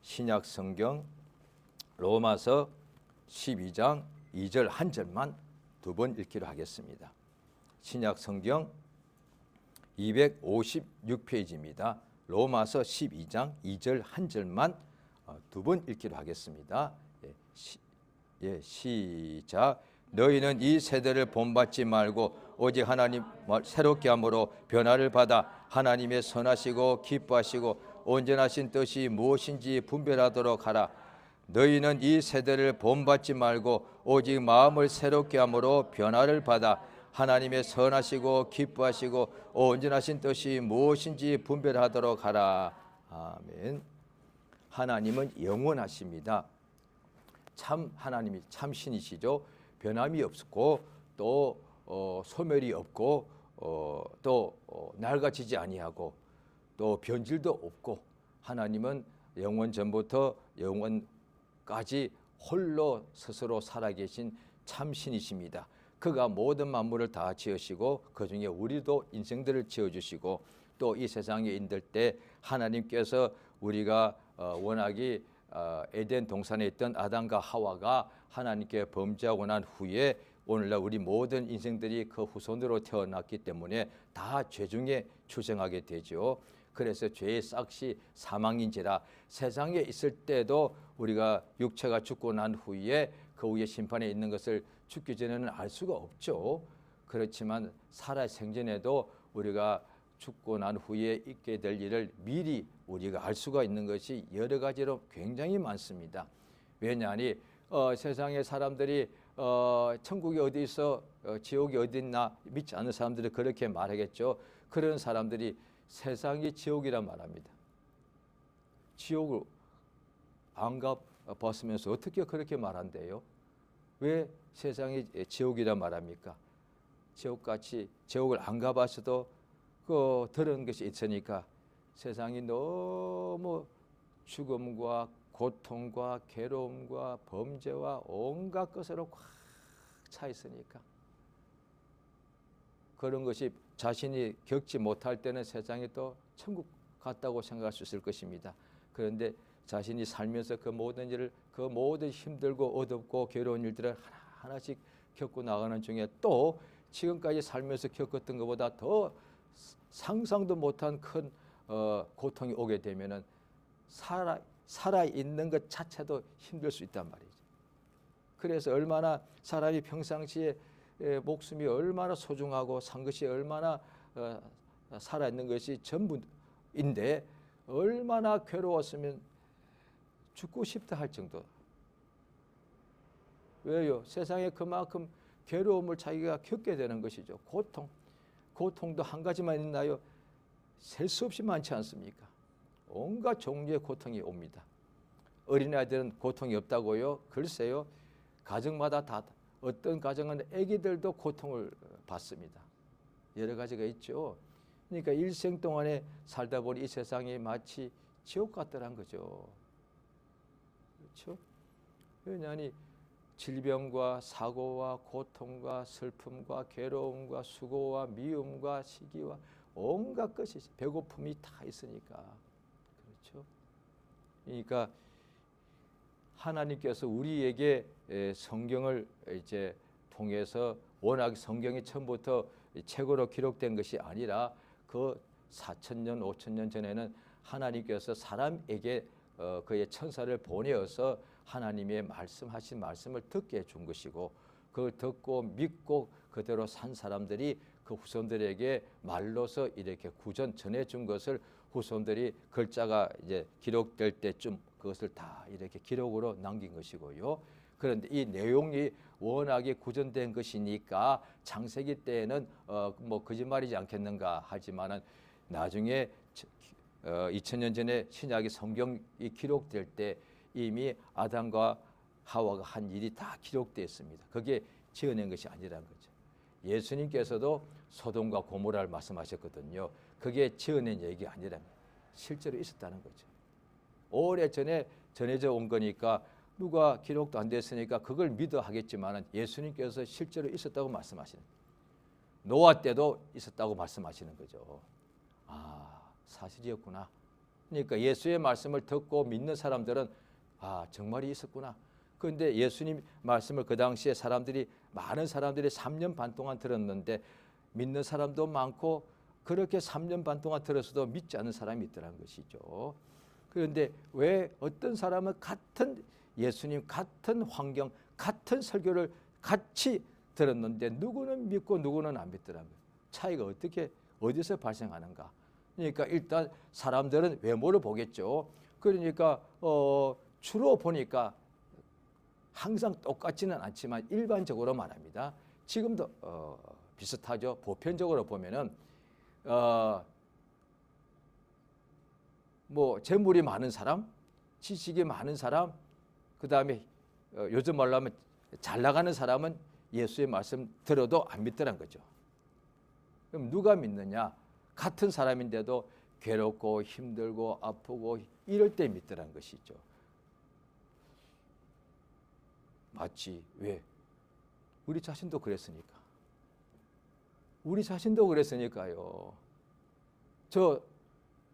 신약 성경 로마서 12장 2절 한 절만 두 번 읽기로 하겠습니다. 신약 성경 256페이지입니다. 로마서 12장 2절 한 절만 두 번 읽기로 하겠습니다. 시작. 너희는 이 세대를 본받지 말고 오직 하나님 새롭게 함으로 변화를 받아 하나님의 선하시고 기뻐하시고 온전하신 뜻이 무엇인지 분별하도록 하라. 너희는 이 세대를 본받지 말고 오직 마음을 새롭게 함으로 변화를 받아 하나님의 선하시고 기뻐하시고 온전하신 뜻이 무엇인지 분별하도록 하라. 아멘. 하나님은 영원하십니다. 참 하나님이 참 신이시죠. 변함이 없고 또 소멸이 없고 또 낡아지지 아니하고 또 변질도 없고 하나님은 영원 전부터 영원까지 홀로 스스로 살아계신 참 신이십니다. 그가 모든 만물을 다 지으시고 그중에 우리도 인생들을 지어주시고 또 이 세상에 있을 때 하나님께서 우리가 워낙에 에덴 동산에 있던 아담과 하와가 하나님께 범죄하고 난 후에 오늘날 우리 모든 인생들이 그 후손으로 태어났기 때문에 다 죄 중에 출생하게 되죠. 그래서 죄의 싹이 사망인지라 세상에 있을 때도 우리가 육체가 죽고 난 후에 그 후에 심판에 있는 것을 죽기 전에는 알 수가 없죠. 그렇지만 살아 생전에도 우리가 죽고 난 후에 있게 될 일을 미리 우리가 알 수가 있는 것이 여러 가지로 굉장히 많습니다. 왜냐하니 세상의 사람들이 천국이 어디 있어 지옥이 어디 있나 믿지 않는 사람들이 그렇게 말하겠죠. 그런 사람들이 세상이 지옥이란 말합니다. 지옥을 안 가봤으면서 어떻게 그렇게 말한대요? 왜 세상이 지옥이란 말합니까? 지옥같이 지옥을 안 가봤어도 그 들은 것이 있으니까 세상이 너무 죽음과 고통과 괴로움과 범죄와 온갖 것으로 꽉 차 있으니까 그런 것이 자신이 겪지 못할 때는 세상이 또 천국 같다고 생각할 수 있을 것입니다. 그런데 자신이 살면서 그 모든 일을 그 모든 힘들고 어둡고 괴로운 일들을 하나하나씩 겪고 나가는 중에 또 지금까지 살면서 겪었던 것보다 더 상상도 못한 큰 고통이 오게 되면은 살아 있는 것 자체도 힘들 수 있단 말이죠. 그래서 얼마나 사람이 평상시에 목숨이 얼마나 소중하고 산 것이 얼마나 살아 있는 것이 전부인데 얼마나 괴로웠으면 죽고 싶다 할 정도. 왜요? 세상에 그만큼 괴로움을 자기가 겪게 되는 것이죠. 고통도 한 가지만 있나요? 셀 수 없이 많지 않습니까? 온갖 종류의 고통이 옵니다. 어린아이들은 고통이 없다고요? 글쎄요. 가정마다 다 어떤 가정은 아기들도 고통을 받습니다. 여러 가지가 있죠. 그러니까 일생 동안에 살다 보니 이 세상이 마치 지옥 같더란 거죠. 그렇죠? 왜냐하니 질병과 사고와 고통과 슬픔과 괴로움과 수고와 미움과 시기와 온갖 것이 배고픔이 다 있으니까 그렇죠. 그러니까 하나님께서 우리에게 성경을 이제 통해서 워낙 성경이 처음부터 책으로 기록된 것이 아니라 그 4,000년, 5,000년 전에는 하나님께서 사람에게 그의 천사를 보내어서 하나님의 말씀하신 말씀을 듣게 해준 것이고 그걸 듣고 믿고 그대로 산 사람들이 그 후손들에게 말로서 이렇게 구전 전해준 것을 후손들이 글자가 이제 기록될 때쯤 그것을 다 이렇게 기록으로 남긴 것이고요. 그런데 이 내용이 워낙에 구전된 것이니까 창세기 때에는 뭐 거짓말이지 않겠는가 하지만은 나중에 2000년 전에 신약의 성경이 기록될 때 이미 아담과 하와가 한 일이 다 기록되어 있습니다. 그게 지어낸 것이 아니라는 거죠. 예수님께서도 소돔과 고모라를 말씀하셨거든요. 그게 지어낸 얘기가 아니라 실제로 있었다는 거죠. 오래전에 전해져 온 거니까 누가 기록도 안 됐으니까 그걸 믿어 하겠지만 예수님께서 실제로 있었다고 말씀하시는 거예요. 노아 때도 있었다고 말씀하시는 거죠. 아, 사실이었구나. 그러니까 예수의 말씀을 듣고 믿는 사람들은 아, 정말이 있었구나. 그런데 예수님 말씀을 그 당시에 많은 사람들이 3년 반 동안 들었는데 믿는 사람도 많고 그렇게 3년 반 동안 들었어도 믿지 않는 사람이 있더라는 것이죠. 그런데 왜 어떤 사람은 같은 예수님 같은 환경 같은 설교를 같이 들었는데 누구는 믿고 누구는 안 믿더라고요. 차이가 어디서 발생하는가? 그러니까 일단 사람들은 외모를 보겠죠. 그러니까 주로 보니까 항상 똑같지는 않지만 일반적으로 말합니다. 지금도 비슷하죠. 보편적으로 보면은 뭐 재물이 많은 사람, 지식이 많은 사람, 그 다음에 요즘 말로 하면 잘 나가는 사람은 예수의 말씀 들어도 안 믿더란 거죠. 그럼 누가 믿느냐? 같은 사람인데도 괴롭고 힘들고 아프고 이럴 때 믿더란 것이죠. 맞지. 왜? 우리 자신도 그랬으니까. 우리 자신도 그랬으니까요. 저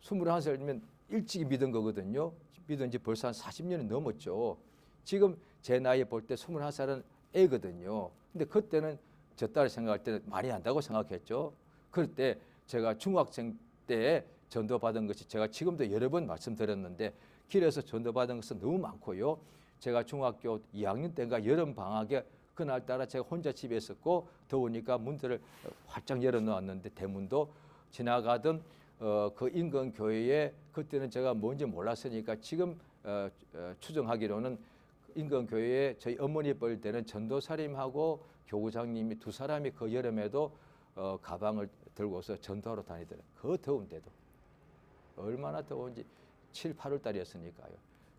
21살이면 일찍 믿은 거거든요. 믿은 지 벌써 한 40년이 넘었죠. 지금 제 나이에 볼 때 21살은 애거든요. 근데 그때는 저 딸을 생각할 때는 많이 안다고 생각했죠. 그럴 때 제가 중학생 때 전도받은 것이 제가 지금도 여러 번 말씀드렸는데 길에서 전도받은 것은 너무 많고요. 제가 중학교 2학년 때인가 여름 방학에 그날따라 제가 혼자 집에 있었고 더우니까 문들을 활짝 열어놓았는데 대문도 지나가던 그 인근 교회에 그때는 제가 뭔지 몰랐으니까 지금 추정하기로는 인근 교회에 저희 어머니 뻘 때는 전도사님하고 교구장님이 두 사람이 그 여름에도 가방을 들고서 전도하러 다니더라고요. 그 더운데도 얼마나 더운지 7, 8월 달이었으니까요.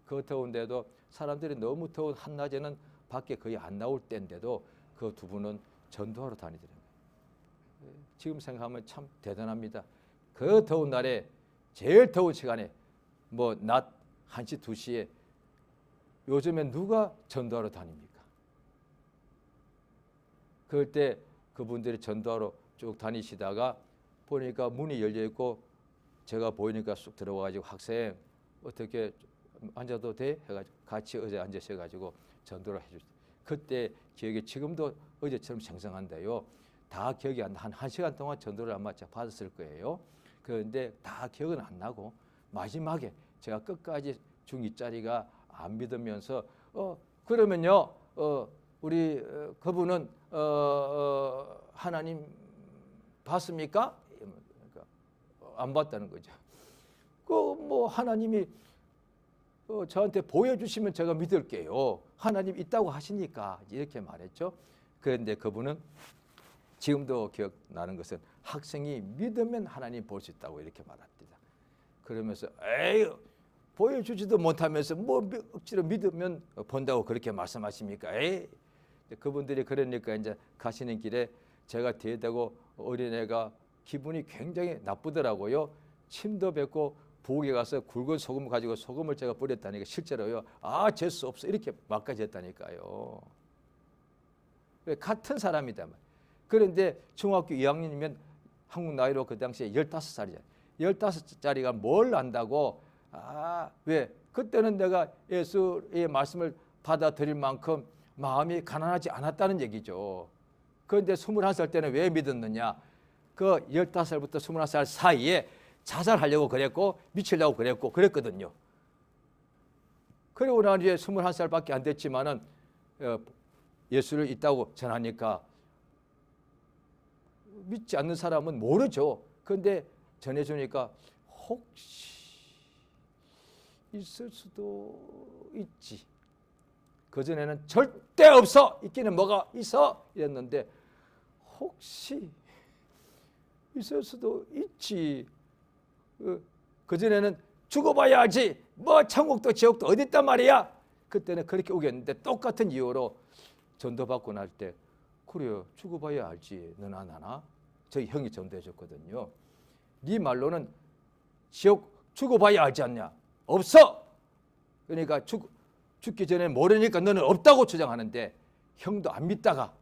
그 더운데도 사람들이 너무 더운 한낮에는 밖에 거의 안 나올 때인데도 그 두 분은 전도하러 다니더라고요. 지금 생각하면 참 대단합니다. 그 더운 날에 제일 더운 시간에 뭐 낮 1시, 2시에 요즘엔 누가 전도하러 다닙니까? 그럴 때 그분들이 전도하러 쭉 다니시다가 보니까 문이 열려 있고 제가 보이니까 쑥 들어와가지고 학생 어떻게 앉아도 돼? 해가지고 같이 의자에 앉으셔가지고 전도를 해주셨어요. 그때 기억이 지금도 어제처럼 생생한데요. 다 기억이 안 나. 한 1시간 동안 전도를 아마 받았을 거예요. 그런데 다 기억은 안 나고 마지막에 제가 끝까지 중2짜리가 안 믿으면서 그러면요 우리 그분은 하나님 봤습니까? 그러니까 안 봤다는 거죠. 그 뭐 하나님이 저한테 보여주시면 제가 믿을게요. 하나님 있다고 하시니까 이렇게 말했죠. 그런데 그분은 지금도 기억나는 것은 학생이 믿으면 하나님 볼 수 있다고 이렇게 말합니다. 그러면서 에이 보여주지도 못하면서 뭐 억지로 믿으면 본다고 그렇게 말씀하십니까? 에이 그분들이 그러니까 이제 가시는 길에 제가 뒤에 대고 어린애가 기분이 굉장히 나쁘더라고요. 침도 뱉고 부엌에 가서 굵은 소금 가지고 소금을 제가 뿌렸다니까 실제로요. 아 재수 없어 이렇게 말까지 했다니까요. 같은 사람이다. 그런데 중학교 2학년이면 한국 나이로 그 당시에 15살이잖아요. 15살짜리가 뭘 안다고 왜? 그때는 내가 예수의 말씀을 받아들일 만큼 마음이 가난하지 않았다는 얘기죠. 그런데 21살 때는 왜 믿었느냐? 그 15살부터 21살 사이에 자살하려고 그랬고 미치려고 그랬거든요. 그리고 난 이제 21살밖에 안 됐지만은 예수를 있다고 전하니까 믿지 않는 사람은 모르죠. 그런데 전해주니까 혹시 있을 수도 있지. 그전에는 절대 없어. 있기는 뭐가 있어. 이랬는데 혹시 있을 수도 있지. 그전에는 죽어봐야 알지. 뭐 천국도 지옥도 어디 있단 말이야. 그때는 그렇게 우겼는데 똑같은 이유로 전도받고 날 때 그래요. 죽어봐야 알지. 너나 나나. 저희 형이 전도해줬거든요. 네 말로는 지옥 죽어봐야 알지 않냐. 없어. 그러니까 죽기 전에 모르니까 너는 없다고 주장하는데 형도 안 믿다가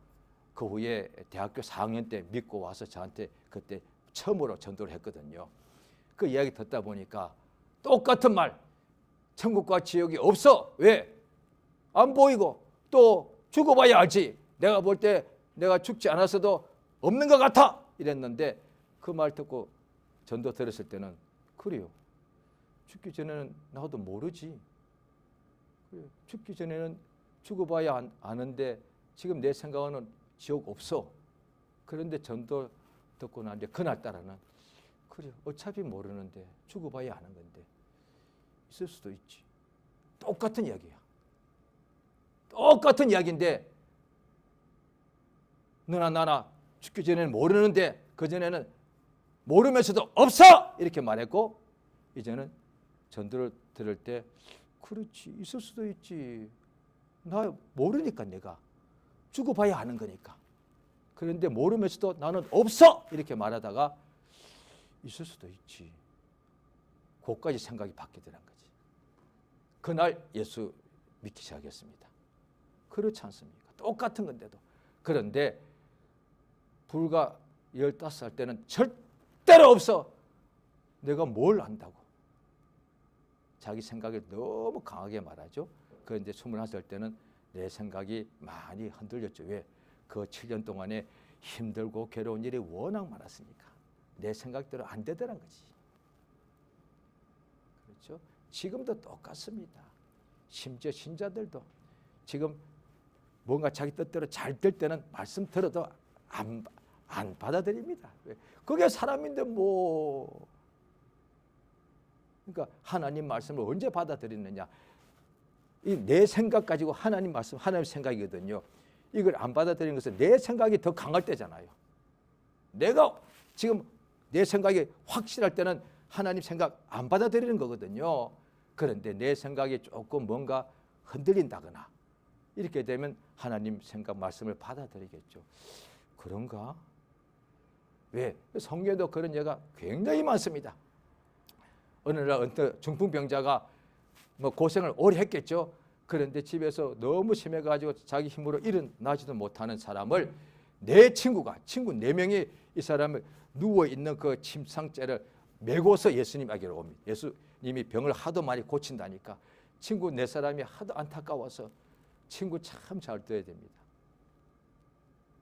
그 후에 대학교 4학년 때 믿고 와서 저한테 그때 처음으로 전도를 했거든요. 그 이야기 듣다 보니까 똑같은 말. 천국과 지옥이 없어. 왜? 안 보이고 또 죽어봐야 알지. 내가 볼 때 내가 죽지 않았어도 없는 것 같아. 이랬는데 그 말 듣고 전도 들었을 때는 그래요. 죽기 전에는 나도 모르지. 죽기 전에는 죽어봐야 아는데 지금 내 생각은 지옥 없어. 그런데 전도 듣고 난 뒤에 그날따라는 그래 어차피 모르는데 죽어봐야 아는 건데 있을 수도 있지. 똑같은 이야기야. 똑같은 이야기인데 너나 나나 죽기 전에는 모르는데 그전에는 모르면서도 없어! 이렇게 말했고 이제는 전도를 들을 때 그렇지 있을 수도 있지. 나 모르니까 내가 죽어봐야 아는 거니까. 그런데 모르면서도 나는 없어! 이렇게 말하다가 있을 수도 있지. 그것까지 생각이 바뀌더란 거지. 그날 예수 믿기 시작했습니다. 그렇지 않습니까? 똑같은 건데도. 그런데 불과 15살 때는 절대로 없어. 내가 뭘 안다고. 자기 생각이 너무 강하게 말하죠. 그런데 21살 때는 내 생각이 많이 흔들렸죠. 왜? 그 7년 동안에 힘들고 괴로운 일이 워낙 많았으니까. 내 생각대로 안 되더란 거지. 그렇죠? 지금도 똑같습니다. 심지어 신자들도 지금 뭔가 자기 뜻대로 잘 될 때는 말씀 들어도 안 받아들입니다. 왜? 그게 사람인데 뭐. 그러니까 하나님 말씀을 언제 받아들이느냐. 이 내 생각 가지고 하나님 말씀, 하나님 생각이거든요. 이걸 안 받아들이는 것은 내 생각이 더 강할 때잖아요. 내가 지금 내 생각이 확실할 때는 하나님 생각 안 받아들이는 거거든요. 그런데 내 생각이 조금 뭔가 흔들린다거나 이렇게 되면 하나님 생각 말씀을 받아들이겠죠. 그런가? 왜? 성경에도 그런 예가 굉장히 많습니다. 어느 날 어떤 중풍병자가 뭐 고생을 오래 했겠죠. 그런데 집에서 너무 심해가지고 자기 힘으로 일어나지도 못하는 사람을 내 친구 4명이 이 사람을 누워있는 그 침상째를 메고서 예수님에게로 옵니다. 예수님이 병을 하도 많이 고친다니까 친구 4사람이 하도 안타까워서 친구 참 잘 둬야 됩니다.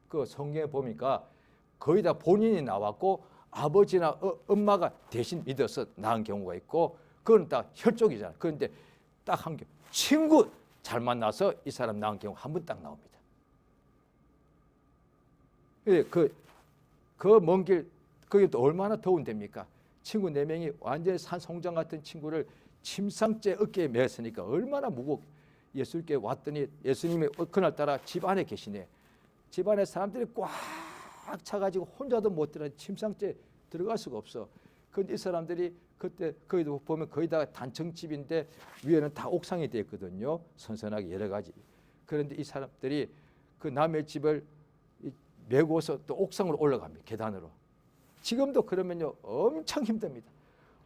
그 성경에 보니까 거의 다 본인이 나왔고 아버지나 엄마가 대신 믿어서 낳은 경우가 있고 그건 다 혈족이잖아요. 그런데 딱 한 경우 친구 잘 만나서 이 사람 낳은 경우 한 번 딱 나옵니다. 그 먼 길 그게 또 얼마나 더운 데입니까? 친구 4명이 완전히 산송장 같은 친구를 침상째 어깨에 메었으니까 얼마나 무겁고 예수님께 왔더니 예수님이 그날따라 집 안에 계시네. 집 안에 사람들이 꽉 차가지고 혼자도 못 들어 침상째 들어갈 수가 없어. 그런데 이 사람들이 그때 거기도 보면 거의 다 단층집인데 위에는 다 옥상이 되어 있거든요. 선선하게 여러 가지. 그런데 이 사람들이 그 남의 집을 메고서 또 옥상으로 올라갑니다. 계단으로. 지금도 그러면요 엄청 힘듭니다.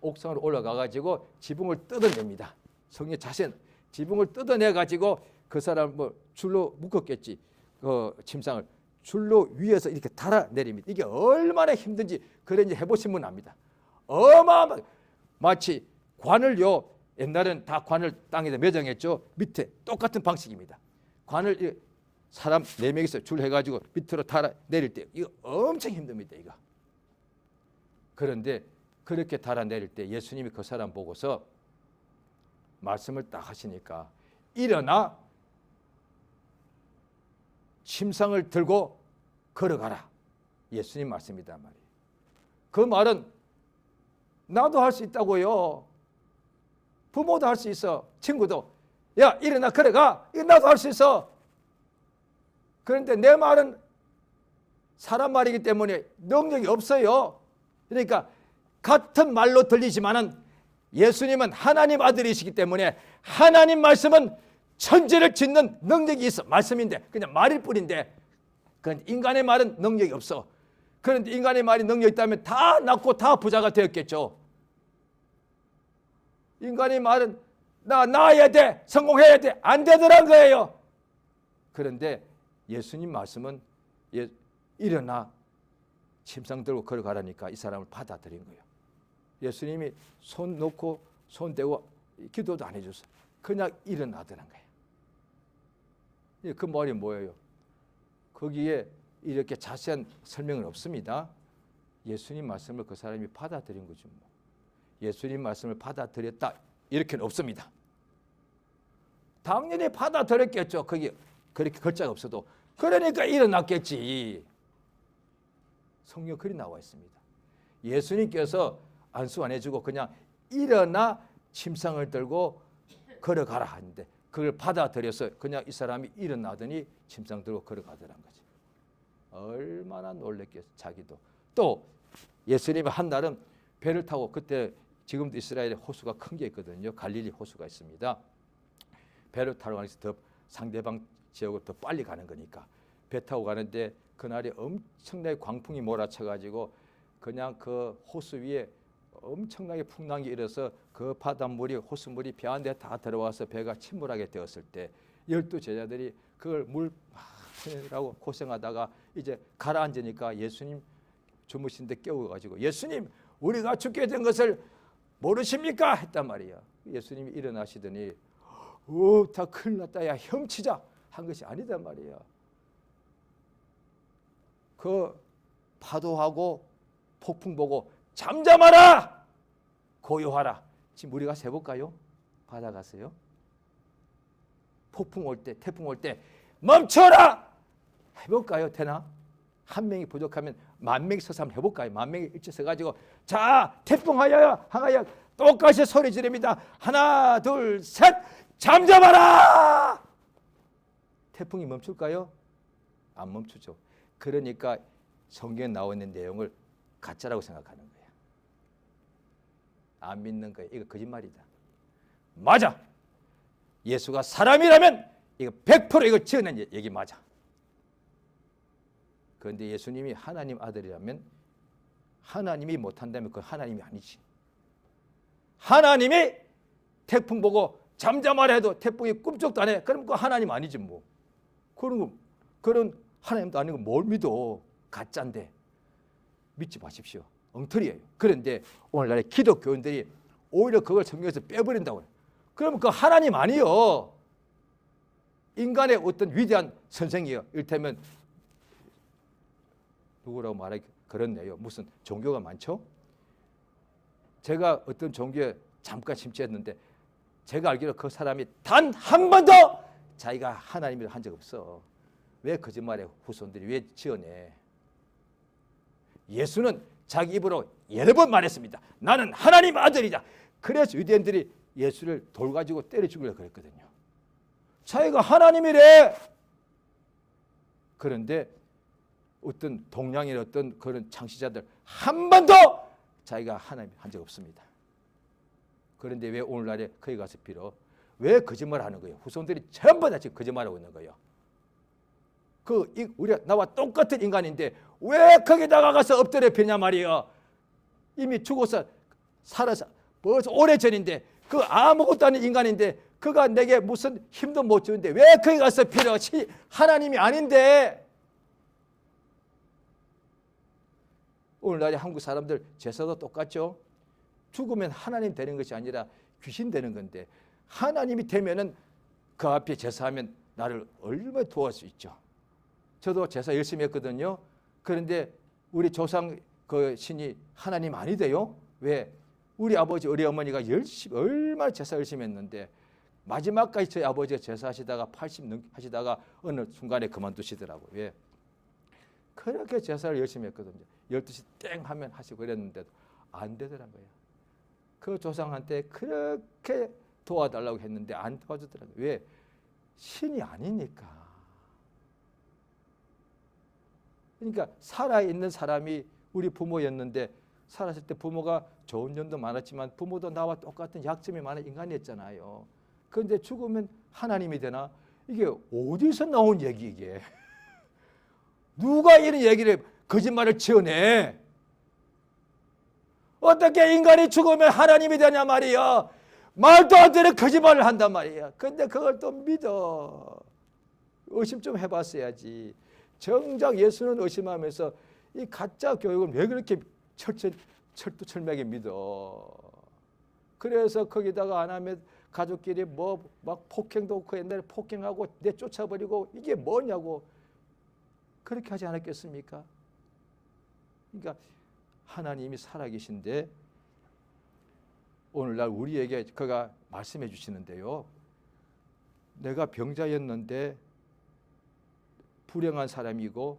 옥상으로 올라가 가지고 지붕을 뜯어냅니다. 성경 자세는 지붕을 뜯어내 가지고 그 사람 뭐 줄로 묶었겠지. 그 침상을 줄로 위에서 이렇게 달아 내립니다. 이게 얼마나 힘든지 그런지 해보신 분 압니다. 어마어마하게 마치 관을요 옛날엔 다 관을 땅에다 매정했죠. 밑에 똑같은 방식입니다. 관을 사람 4명이서 줄 해가지고 밑으로 달아 내릴 때 이거 엄청 힘듭니다. 이거. 그런데 그렇게 달아 내릴 때 예수님이 그 사람 보고서 말씀을 딱 하시니까 일어나 침상을 들고 걸어가라. 예수님 말씀이단 말이에요. 그 말은 나도 할 수 있다고요. 부모도 할 수 있어. 친구도. 야 일어나 걸어가. 이거 나도 할 수 있어. 그런데 내 말은 사람 말이기 때문에 능력이 없어요. 그러니까 같은 말로 들리지만은 예수님은 하나님 아들이시기 때문에 하나님 말씀은 천지를 짓는 능력이 있어. 말씀인데 그냥 말일 뿐인데 그런데 인간의 말은 능력이 없어. 그런데 인간의 말이 능력이 있다면 다 낳고 다 부자가 되었겠죠. 인간의 말은 나 나아야 돼. 성공해야 돼. 안 되더란 거예요. 그런데 예수님 말씀은 일어나 침상 들고 걸어가라니까 이 사람을 받아들인 거예요. 예수님이 손 놓고 손 대고 기도도 안 해줬어. 그냥 일어나더란 거예요. 그 말이 뭐예요? 거기에 이렇게 자세한 설명은 없습니다. 예수님 말씀을 그 사람이 받아들인 거죠. 뭐. 예수님 말씀을 받아들였다 이렇게는 없습니다. 당연히 받아들였겠죠. 거기 그렇게 글자가 없어도. 그러니까 일어났겠지. 성경 글이 나와 있습니다. 예수님께서 안수 안 해주고 그냥 일어나 침상을 들고 걸어가라 하는데 그걸 받아들여서 그냥 이 사람이 일어나더니 침상 들고 걸어가더란 거지. 얼마나 놀랬겠어. 자기도. 또 예수님이 한 날은 배를 타고, 그때 지금도 이스라엘에 호수가 큰 게 있거든요. 갈릴리 호수가 있습니다. 배를 타러 가면서 더 상대방 지역으로 더 빨리 가는 거니까 배 타고 가는데 그날이 엄청나게 광풍이 몰아쳐가지고 그냥 그 호수 위에 엄청나게 풍랑이 일어서 그 바닷물이, 호수물이 배 안에 다 들어와서 배가 침몰하게 되었을 때 12제자들이 그걸 물라고 고생하다가 이제 가라앉으니까 예수님 주무신데 깨워가지고 예수님 우리가 죽게 된 것을 모르십니까? 했단 말이야. 예수님이 일어나시더니 다 큰일 났다. 야 혐치자 한 것이 아니단 말이야. 그 파도하고 폭풍 보고 잠잠하라! 고요하라. 지금 우리가 세볼까요? 바다 가세요. 폭풍 올 때, 태풍 올 때 멈춰라! 해볼까요? 되나? 한 명이 부족하면 10,000명이 서서 한번 해볼까요? 10,000명이 일치 서가지고 자 태풍 하여 똑같이 소리 지릅니다. 하나 둘 셋 잠잠하라! 태풍이 멈출까요? 안 멈추죠. 그러니까 성경에 나와 있는 내용을 가짜라고 생각하는 거야. 안 믿는 거야. 이거 거짓말이다. 맞아. 예수가 사람이라면 이거 100% 이거 지어낸 얘기 맞아. 그런데 예수님이 하나님 아들이라면 하나님이 못한다면 그건 하나님이 아니지. 하나님이 태풍 보고 잠잠하라 해도 태풍이 꿈쩍도 안 해. 그럼 그건 하나님 아니지 뭐. 그런 하나님도 아니고 뭘 믿어. 가짜인데. 믿지 마십시오. 엉터리예요. 그런데 오늘날의 기독교인들이 오히려 그걸 성경에서 빼버린다고 해요. 그러면 그 하나님 아니요. 인간의 어떤 위대한 선생이에요. 이를테면 누구라고 말하기 그렇네요. 무슨 종교가 많죠? 제가 어떤 종교에 잠깐 심취했는데 제가 알기로 그 사람이 단 한 번도 자기가 하나님이라 한 적 없어. 왜 거짓말해? 후손들이 왜 지어내? 예수는 자기 입으로 여러 번 말했습니다. 나는 하나님 아들이다. 그래서 유대인들이 예수를 돌 가지고 때려 죽이려고 그랬거든요. 자기가 하나님이래. 그런데 어떤 동양의 어떤 그런 창시자들 한 번도 자기가 하나님 한 적 없습니다. 그런데 왜 오늘날에 거기 가서 빌어? 왜 거짓말을 하는 거예요? 후손들이 전부 다 지금 거짓말하고 있는 거예요. 우리가 나와 똑같은 인간인데 왜 거기다가 가서 엎드려 비냐 말이에요. 이미 죽어서 살아서 벌써 오래전인데 그 아무것도 아닌 인간인데 그가 내게 무슨 힘도 못 주는데 왜 거기 가서 빌어? 하나님이 아닌데. 오늘날의 한국 사람들 제사도 똑같죠. 죽으면 하나님 되는 것이 아니라 귀신 되는 건데 하나님이 되면은 그 앞에 제사하면 나를 얼마나 도와줄 수 있죠. 저도 제사 열심히 했거든요. 그런데 우리 조상 그 신이 하나님 아니대요. 왜? 우리 아버지 우리 어머니가 열심히 얼마나 제사 열심히 했는데 마지막까지 저희 아버지가 제사하시다가 80 하시다가 어느 순간에 그만두시더라고요. 왜? 그렇게 제사를 열심히 했거든요. 12시 땡 하면 하시고 그랬는데도 안 되더라고요. 그 조상한테 그렇게 도와달라고 했는데 안 도와주더라고요. 왜? 신이 아니니까. 그러니까 살아있는 사람이 우리 부모였는데 살았을 때 부모가 좋은 점도 많았지만 부모도 나와 똑같은 약점이 많은 인간이었잖아요. 그런데 죽으면 하나님이 되나? 이게 어디서 나온 얘기 이게? 누가 이런 얘기를 거짓말을 지어내? 어떻게 인간이 죽으면 하나님이 되냐 말이야. 말도 안 되는 거짓말을 한단 말이야. 근데 그걸 또 믿어. 의심 좀 해봤어야지. 정작 예수는 의심하면서 이 가짜 교육을 왜 그렇게 철두철미하게 믿어? 그래서 거기다가 안 하면 가족끼리 뭐 막 폭행도 없고 옛날에 폭행하고 내쫓아버리고 이게 뭐냐고 그렇게 하지 않았겠습니까? 그러니까 하나님이 살아계신데 오늘날 우리에게 그가 말씀해 주시는데요. 내가 병자였는데 불행한 사람이고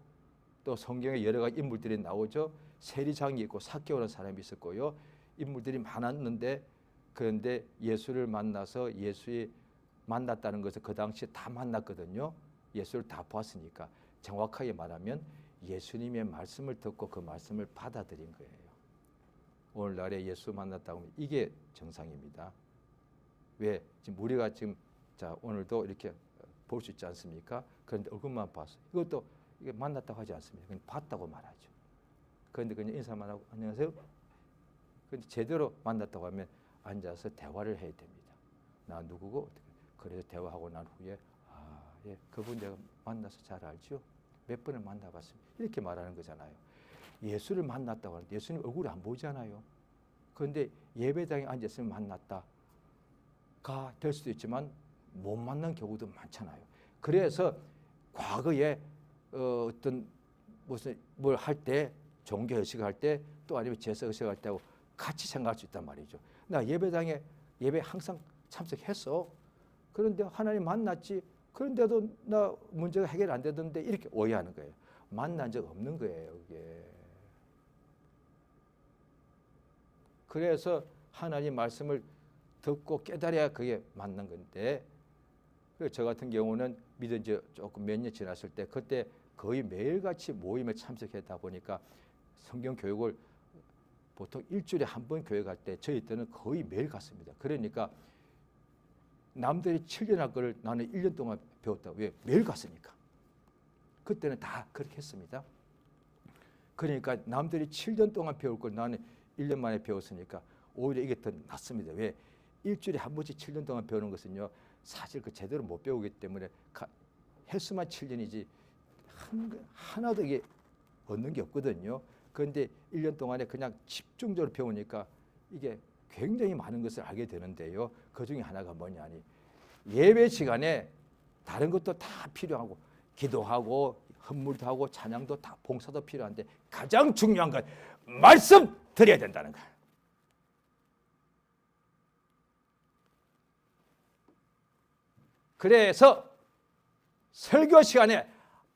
또 성경에 여러 가지 인물들이 나오죠. 세리장이 있고 삭개오라는 사람이 있었고요. 인물들이 많았는데 그런데 예수를 만나서 예수의 만났다는 것을 그 당시에 다 만났거든요. 예수를 다 보았으니까 정확하게 말하면 예수님의 말씀을 듣고 그 말씀을 받아들인 거예요. 오늘날에 예수 만났다고 하면 이게 정상입니다. 왜? 지금 우리가 지금 자 오늘도 이렇게 볼 수 있지 않습니까? 그런데 얼굴만 봤어요. 이것도 이게 만났다고 하지 않습니다. 그냥 봤다고 말하죠. 그런데 그냥 인사만 하고 안녕하세요. 그런데 제대로 만났다고 하면 앉아서 대화를 해야 됩니다. 나 누구고 그래서 대화하고 난 후에 예, 그분 내가 만나서 잘 알죠. 몇 번을 만나봤습니다. 이렇게 말하는 거잖아요. 예수를 만났다고 하는데 예수님 얼굴이 안 보이잖아요. 그런데 예배당에 앉았으면 만났다가 될 수도 있지만 못 만난 경우도 많잖아요. 그래서 과거에 어떤 무슨 뭘 할 때 종교 의식을 할 때 또 아니면 제사 의식을 할 때하고 같이 생각할 수 있단 말이죠. 나 예배당에 예배 항상 참석했어. 그런데 하나님 만났지. 그런데도 나 문제가 해결 안 되던데 이렇게 오해하는 거예요. 만난 적 없는 거예요, 이게. 그래서 하나님 말씀을 듣고 깨달아야 그게 맞는 건데 저 같은 경우는 믿은 지 조금 몇 년 지났을 때 그때 거의 매일같이 모임에 참석했다 보니까 성경 교육을 보통 일주일에 한 번 교회 갈 때 저희 때는 거의 매일 갔습니다. 그러니까 남들이 7년 할 거를 나는 1년 동안 배웠다. 왜? 매일 갔으니까. 그때는 다 그렇게 했습니다. 그러니까 남들이 7년 동안 배울 걸 나는 1년 만에 배웠으니까 오히려 이게 더 낫습니다. 왜? 일주일에 한 번씩 7년 동안 배우는 것은요. 사실 그 제대로 못 배우기 때문에 횟수만 7년이지 하나도 이게 얻는 게 없거든요. 그런데 1년 동안에 그냥 집중적으로 배우니까 이게 굉장히 많은 것을 알게 되는데요. 그 중에 하나가 뭐냐니 예배 시간에 다른 것도 다 필요하고 기도하고 헌물도 하고 찬양도 다 봉사도 필요한데 가장 중요한 건 말씀 드려야 된다는 거예요. 그래서 설교 시간에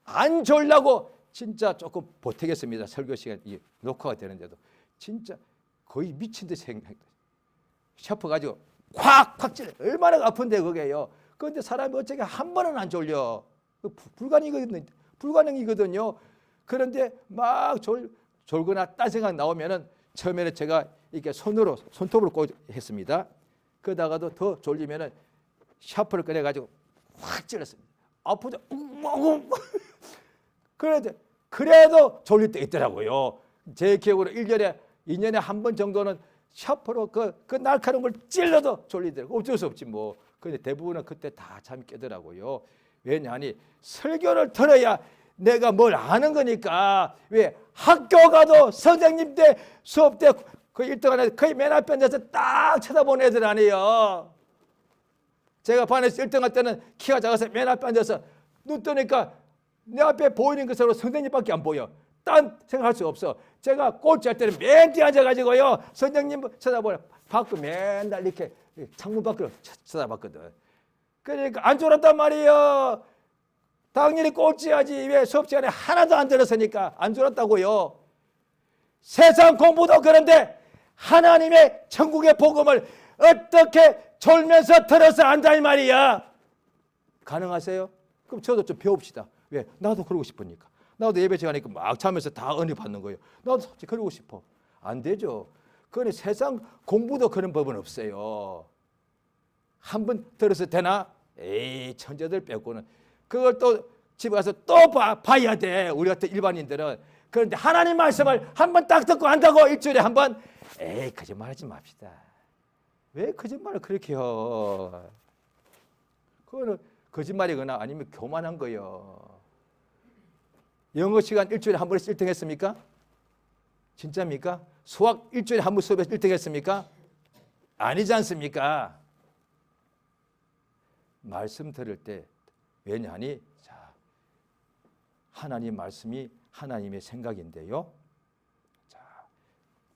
안 졸라고 진짜 조금 보태겠습니다. 설교 시간 이 녹화가 되는데도 진짜 거의 미친 듯이 셔퍼가지고 콱콱 찔러 얼마나 아픈데 그게요. 그런데 사람이 어떻게 한 번은 안 졸려? 불가능이거든요. 그런데 막 졸거나 딴 생각 나오면은 처음에는 제가 이렇게 손톱으로 꼭 했습니다. 그러다가도 더 졸리면은 샤프를 꺼내가지고 확 찔렀습니다. 아프죠? 그래도 졸릴 때 있더라고요. 제 기억으로 1년에 2년에 한 번 정도는 샤프로 그 날카로운 걸 찔러도 졸리더라고요. 어쩔 수 없지 뭐. 근데 대부분은 그때 다 잠이 깨더라고요. 왜냐하니 설교를 들어야 내가 뭘 아는 거니까. 왜 학교 가도 선생님 때 수업 때 그 1등 안에 거의 맨 앞에 앉아서 딱 쳐다보는 애들 아니에요. 제가 반에서 1등 할 때는 키가 작아서 맨 앞에 앉아서 눈 뜨니까 내 앞에 보이는 것으로 선생님밖에 안 보여. 딴 생각할 수 없어. 제가 꼴찌 할 때는 맨 뒤에 앉아가지고요. 선생님 쳐다보려. 밖으로 맨날 이렇게 창문 밖으로 쳐다봤거든. 그러니까 안 졸았단 말이에요. 당연히 꼴찌야지. 왜 수업 시간에 하나도 안 들었으니까 안 졸았다고요. 세상 공부도 그런데 하나님의 천국의 복음을 어떻게 졸면서 들어서 안다 이 말이야. 가능하세요? 그럼 저도 좀 배웁시다. 왜? 나도 그러고 싶으니까. 나도 예배 시간이니까 막 자면서 다 은혜 받는 거예요. 나도 솔직히 그러고 싶어. 안 되죠. 그런데 세상 공부도 그런 법은 없어요. 한 번 들어서 되나? 에이 천재들 빼고는. 그걸 또 집에 가서 또 봐야 돼. 우리 같은 일반인들은. 그런데 하나님 말씀을 한 번 딱 듣고 한다고 일주일에 한 번. 에이 거짓말하지 맙시다. 왜 거짓말을 그렇게 해요? 그거는 거짓말이거나 아니면 교만한 거예요. 영어 시간 일주일에 한 번씩 1등 했습니까? 진짜입니까? 수학 일주일에 한 번 수업에서 1등 했습니까? 아니지 않습니까? 말씀 들을 때 왜냐하니 자, 하나님 말씀이 하나님의 생각인데요. 자,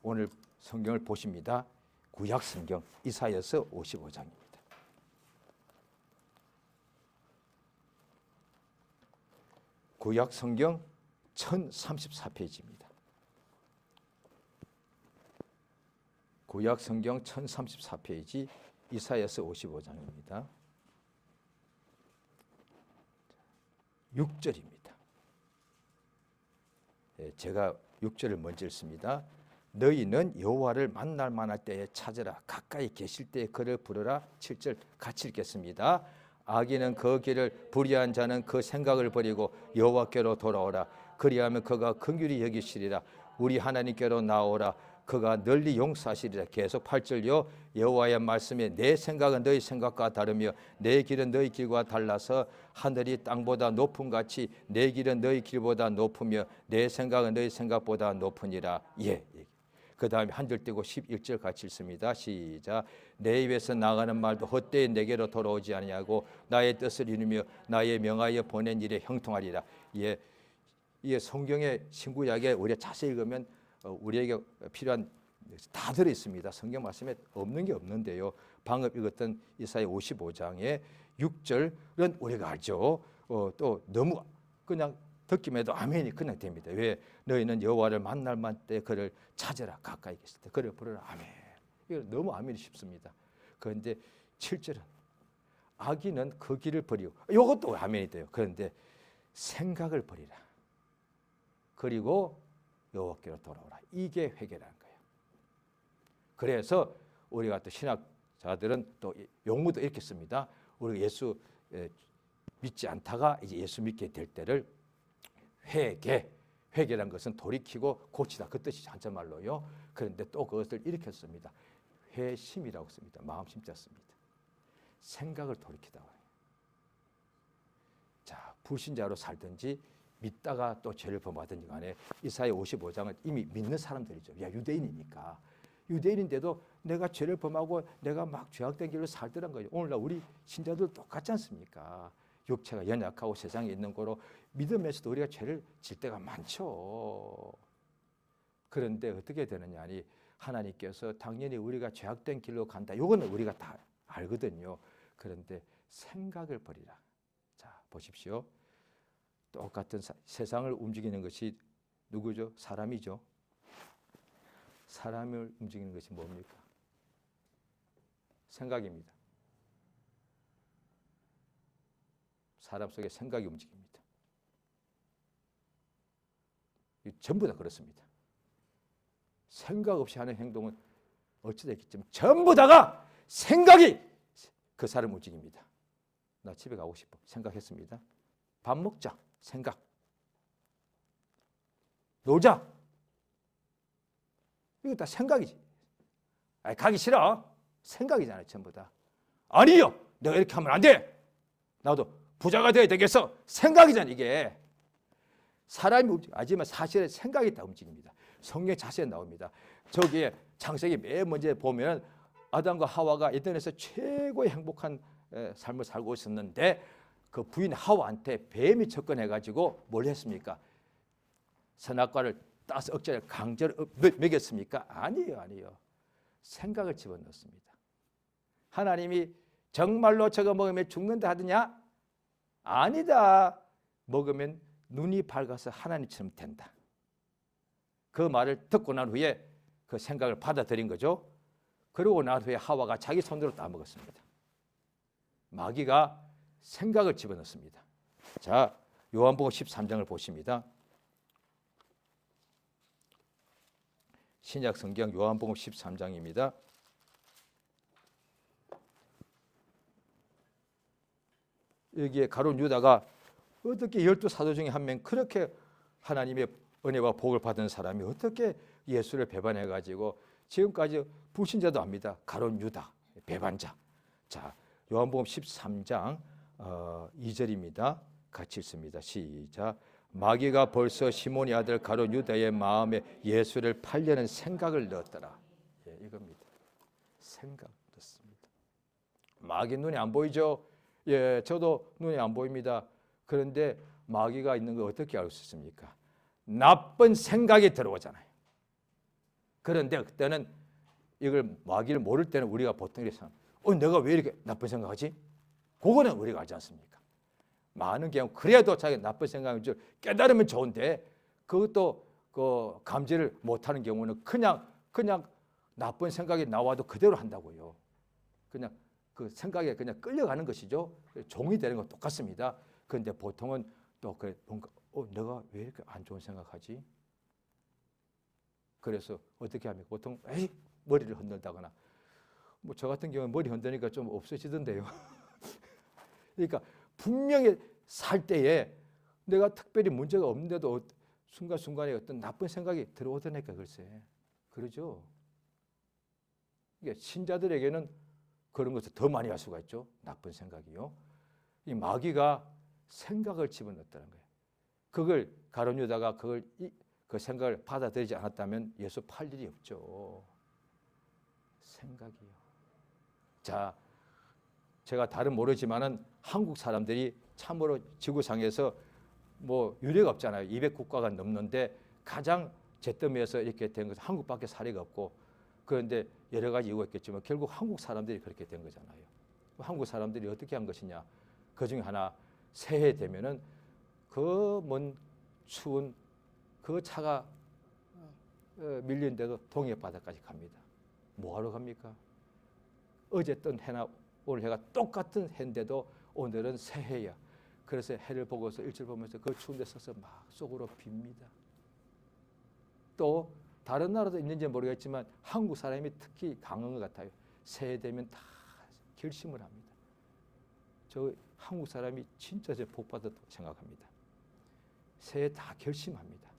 오늘 성경을 보십니다. 구약 성경 이사야서 55장입니다. 구약 성경 1034페이지입니다. 구약 성경 1034페이지 이사야서 55장입니다. 6절입니다. 제가 6절을 먼저 읽습니다. 너희는 여호와를 만날 만할 때에 찾으라. 가까이 계실 때에 그를 부르라. 7절 같이 읽겠습니다. 악인은 그 길을 불의한 자는 그 생각을 버리고 여호와께로 돌아오라. 그리하면 그가 긍휼히 여기시리라. 우리 하나님께로 나오라. 그가 널리 용서하시리라. 계속 8절요. 여호와의 말씀에 내 생각은 너희 생각과 다르며 내 길은 너희 길과 달라서 하늘이 땅보다 높음 같이 내 길은 너희 길보다 높으며 내 생각은 너희 생각보다 높으니라. 예. 그 다음에 한 절 떼고 11절 같이 읽습니다. 시작. 내 입에서 나가는 말도 헛되이 내게로 돌아오지 아니하고 나의 뜻을 이루며 나의 명하여 보낸 일에 형통하리라. 예, 이 성경의 신구약에 우리가 자세히 읽으면 우리에게 필요한 다 들어 있습니다. 성경 말씀에 없는 게 없는데요. 방금 읽었던 이사야 55장의 6절은 우리가 알죠. 또 너무 그냥 듣기만 해도 아멘이 그냥 됩니다. 왜? 너희는 여호와를 만날 만 때 그를 찾으라. 가까이 계실 때 그를 부르라. 아멘. 이거 너무 아멘이 쉽습니다. 그런데 7절은 악인은 그 길을 버리고 이것도 아멘이 돼요. 그런데 생각을 버리라. 그리고 여호와께로 돌아오라. 이게 회개라는 거예요. 그래서 우리가 또 신학자들은 또 용어도 이렇게 씁니다. 우리가 예수 믿지 않다가 이제 예수 믿게 될 때를 회개란 것은 돌이키고 고치다 그 뜻이 한자말로요. 그런데 또 그것을 이렇게 씁니다. 회심이라고 씁니다. 마음 심자 씁니다. 생각을 돌이키다. 자, 불신자로 살든지 믿다가 또 죄를 범하든지 간에 이사야 55장은 이미 믿는 사람들이죠. 야, 유대인이니까. 유대인인데도 내가 죄를 범하고 내가 막 죄악된 길로 살더란 거예요. 오늘날 우리 신자들 똑같지 않습니까? 육체가 연약하고 세상에 있는 거로 믿음에서도 우리가 죄를 질 때가 많죠. 그런데 어떻게 되느냐 하니 하나님께서 당연히 우리가 죄악된 길로 간다. 이거는 우리가 다 알거든요. 그런데 생각을 버리라. 자, 보십시오. 똑같은 세상을 움직이는 것이 누구죠? 사람이죠. 사람을 움직이는 것이 뭡니까? 생각입니다. 사람 속에 생각이 움직입니다. 전부 다 그렇습니다. 생각 없이 하는 행동은 어찌됐겠지만 전부 다가 생각이 그 사람을 움직입니다. 나 집에 가고 싶어. 생각했습니다. 밥 먹자. 생각. 놀자. 이거 다 생각이지. 아니, 가기 싫어. 생각이잖아요. 전부 다. 아니요. 내가 이렇게 하면 안 돼. 나도 부자가 돼야 되겠어. 생각이잖아. 이게. 사람이 하지만 사실은 생각이 다 움직입니다. 성경 자세히 나옵니다. 저기에 창세기 맨 먼저 보면 아담과 하와가 에덴에서 최고의 행복한 삶을 살고 있었는데 그 부인 하와한테 뱀이 접근해가지고 뭘 했습니까? 선악과를 따서 억지로 강제로 먹였습니까? 아니에요. 생각을 집어넣습니다. 하나님이 정말로 저거 먹으면 죽는다 하더냐? 아니다. 먹으면 눈이 밝아서 하나님처럼 된다. 그 말을 듣고 난 후에 그 생각을 받아들인 거죠. 그러고 난 후에 하와가 자기 손으로 따먹었습니다. 마귀가 생각을 집어넣습니다. 자, 요한복음 13장을 보십니다. 신약 성경 요한복음 13장입니다. 여기에 가룟 유다가 어떻게 12사도 중에 한 명 그렇게 하나님의 은혜와 복을 받은 사람이 어떻게 예수를 배반해가지고 지금까지 불신자도 압니다. 가룟 유다 배반자. 자, 요한복음 13장 2절입니다. 같이 읽습니다. 시작. 마귀가 벌써 시몬의 아들 가룟 유다의 마음에 예수를 팔려는 생각을 넣었더라. 예, 이겁니다. 생각 듣습니다. 마귀 눈에 안 보이죠? 예, 저도 눈에 안 보입니다. 그런데 마귀가 있는 걸 어떻게 알 수 있습니까? 나쁜 생각이 들어오잖아요. 그런데 그때는 이걸 마귀를 모를 때는 우리가 보통 이래서 내가 왜 이렇게 나쁜 생각하지? 그거는 우리가 알지 않습니까? 많은 경우 그래도 자기 나쁜 생각인 줄 깨달으면 좋은데 그것도 그 감지를 못하는 경우는 그냥 나쁜 생각이 나와도 그대로 한다고요. 그냥 그 생각에 그냥 끌려가는 것이죠. 종이 되는 건 똑같습니다. 그런데 보통은 또 그래 뭔가 내가 왜 이렇게 안 좋은 생각하지? 그래서 어떻게 합니까? 보통 머리를 흔들다거나 뭐 저 같은 경우는 머리 흔드니까 좀 없어지던데요. 그러니까 분명히 살 때에 내가 특별히 문제가 없는데도 순간순간에 어떤 나쁜 생각이 들어오더니까 글쎄 그러죠. 이게 신자들에게는 그런 것을 더 많이 할 수가 있죠. 나쁜 생각이요. 이 마귀가 생각을 집어넣었다는 거예요. 그걸 가룟 유다가 그 생각을 받아들이지 않았다면 예수 팔 일이 없죠. 생각이요. 자, 제가 다른 모르지만은 한국 사람들이 참으로 지구상에서 뭐 유례가 없잖아요. 200국가가 넘는데 가장 잿더미에서 이렇게 된 것은 한국밖에 사례가 없고 그런데 여러 가지 이유가 있겠지만 결국 한국 사람들이 그렇게 된 거잖아요. 한국 사람들이 어떻게 한 것이냐. 그중에 하나 새해 되면은 그 먼 추운 그 차가 밀린데도 동해 바다까지 갑니다. 뭐하러 갑니까? 어제 뜬 해나 오늘 해가 똑같은 해인데도 오늘은 새해야. 그래서 해를 보고서 일출 보면서 그 추운 데 서서 막 속으로 빕니다. 또 다른 나라도 있는지 모르겠지만 한국 사람이 특히 강한 것 같아요. 새해 되면 다 결심을 합니다. 저 한국 사람이 진짜 복 받았다고 생각합니다. 새해 다 결심합니다.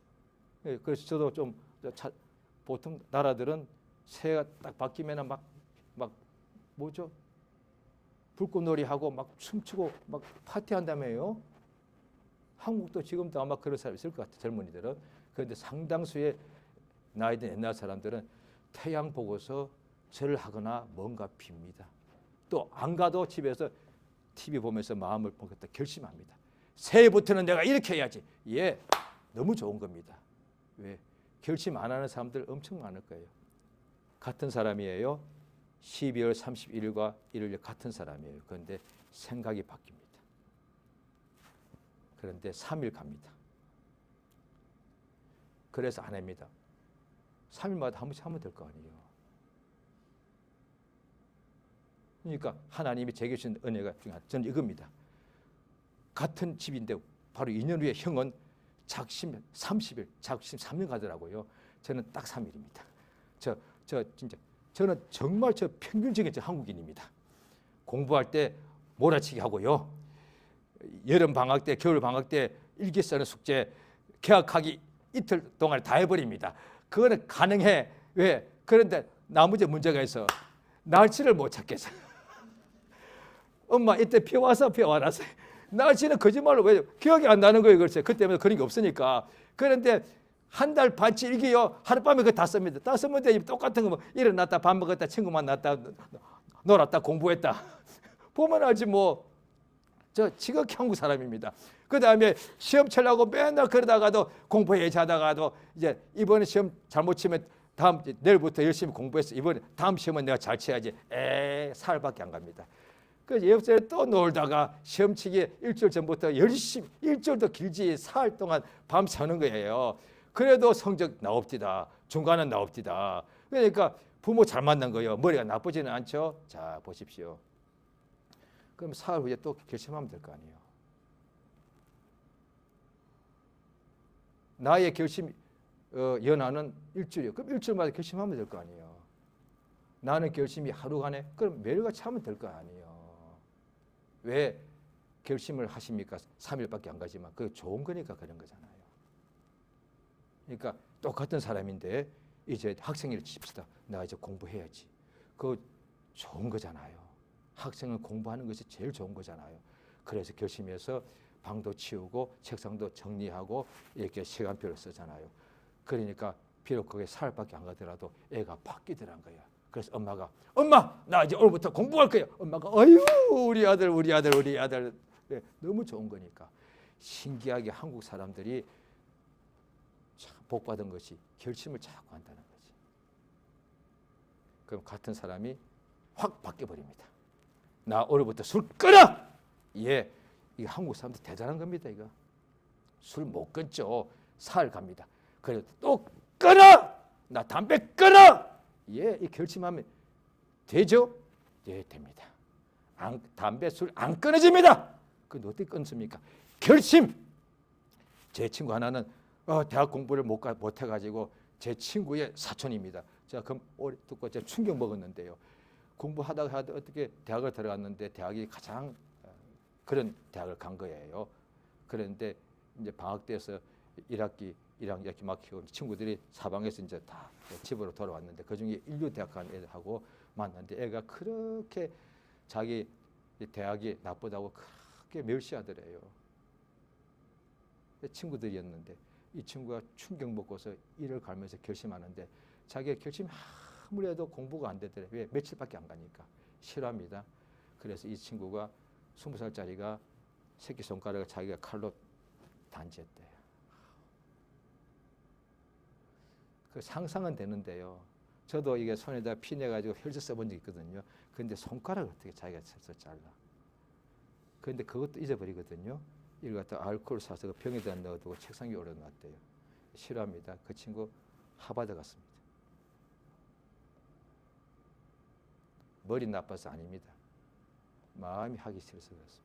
그래서 저도 좀 보통 나라들은 새해가 딱 바뀌면 막 뭐죠? 불꽃놀이 하고 막 춤추고 막 파티한다며요. 한국도 지금도 아마 그런 사람 있을 것 같아요. 젊은이들은. 그런데 상당수의 나이 든 옛날 사람들은 태양 보고서 절을 하거나 뭔가 빕니다. 또 안 가도 집에서 TV 보면서 마음을 먹겠다 결심합니다. 새해부터는 내가 이렇게 해야지. 예, 너무 좋은 겁니다. 왜? 결심 안 하는 사람들 엄청 많을 거예요. 같은 사람이에요. 12월 31일과 1일 같은 사람이에요. 그런데 생각이 바뀝니다. 그런데 3일 갑니다. 그래서 안 합니다. 3일마다 한 번씩 하면 될 거 아니에요. 그러니까 하나님이 제게 주신 은혜가 저는 이겁니다. 같은 집인데 바로 2년 후에 형은 작심 30일, 작심 3년 가더라고요. 저는 딱 3일입니다. 진짜 저는 정말 평균적인 한국인입니다. 공부할 때 몰아치기 하고요. 여름 방학 때, 겨울 방학 때 일기 쓰는 숙제 개학하기 이틀 동안 다 해버립니다. 그거는 가능해. 왜? 그런데 나머지 문제가 있어. 날씨를 못 찾겠어. 엄마 이때 비 와서 비 와라서. 날씨는 거짓말로 왜 기억이 안 나는 거예요. 글쎄 그때문에 그런 게 없으니까. 그런데 한 달 반치 일기요. 하룻밤에 그거 다 씁니다. 다 쓰면 돼. 똑같은 거 뭐 일어났다 밥 먹었다 친구 만났다 놀았다 공부했다. 보면 알지 뭐. 저 지극히 한국 사람입니다. 그 다음에 시험 치려고 맨날 그러다가도 공부해야지 하다가도 이제 이번에 시험 잘못 치면 내일부터 열심히 공부해서 이번에 다음 시험은 내가 잘 쳐야지. 사흘밖에 안 갑니다. 그래서 옆자리에 또 놀다가 시험 치기 일주일 전부터 열심히 일주일도 길지 사흘 동안 밤 새는 거예요. 그래도 성적 나옵디다. 중간은 나옵디다. 그러니까 부모 잘 만난 거예요. 머리가 나쁘지는 않죠. 자 보십시오. 그럼 사흘 후에 또 결심하면 될 거 아니에요. 나의 결심 연하는 일주일이에요. 그럼 일주일마다 결심하면 될 거 아니에요. 나는 결심이 하루간에 그럼 매일같이 하면 될 거 아니에요. 왜 결심을 하십니까? 3일밖에 안 가지만 그게 좋은 거니까 그런 거잖아요. 그러니까 똑같은 사람인데 이제 학생을 칩시다. 내가 이제 공부해야지. 그거 좋은 거잖아요. 학생은 공부하는 것이 제일 좋은 거잖아요. 그래서 결심해서 방도 치우고 책상도 정리하고 이렇게 시간표를 쓰잖아요. 그러니까 비록 그게 사흘밖에 안 가더라도 애가 바뀌더란 거야. 그래서 엄마 나 이제 오늘부터 공부할 거예요. 엄마가 어휴 우리 아들 네, 너무 좋은 거니까. 신기하게 한국 사람들이 참 복받은 것이 결심을 자꾸 한다는 거지. 그럼 같은 사람이 확 바뀌어버립니다. 나 오늘부터 술 끊어! 예, 이 한국 사람들 대단한 겁니다. 이거 술 못 끊죠. 살 갑니다. 그래도 또 끊어! 나 담배 끊어! 예, 이 결심하면 되죠? 예, 됩니다. 담배, 술 안 끊어집니다. 그건 어떻게 끊습니까? 결심! 제 친구 하나는 대학 공부를 못 해가지고 제 친구의 사촌입니다. 제가 듣고 제가 충격 먹었는데요. 공부하다가 어떻게 대학을 들어갔는데 대학이 가장 그런 대학을 간 거예요. 그런데 이제 방학 때에서 1학기 막히고 친구들이 사방에서 이제 다 집으로 돌아왔는데 그중에 인류대학 간 애들하고 만났는데 애가 그렇게 자기 대학이 나쁘다고 그렇게 멸시하더래요. 친구들이었는데 이 친구가 충격 먹고서 일을 갈면서 결심하는데 자기가 결심이 아무래도 공부가 안 되더래. 왜? 며칠밖에 안 가니까. 싫어합니다. 그래서 이 친구가 20살짜리가 새끼손가락을 자기가 칼로 단지했대요. 그 상상은 되는데요. 저도 이게 손에다 피 내가지고 혈제 써본 적이 있거든요. 그런데 손가락을 어떻게 자기가 써서 잘라. 그런데 그것도 잊어버리거든요. 이걸 갖다 알코올 사서 그 병에다 넣어두고 책상 위에 올려놨대요. 싫어합니다. 그 친구 하버드 갔습니다. 머리 나빠서 아닙니다. 마음이 하기 싫어서 그렇습니다.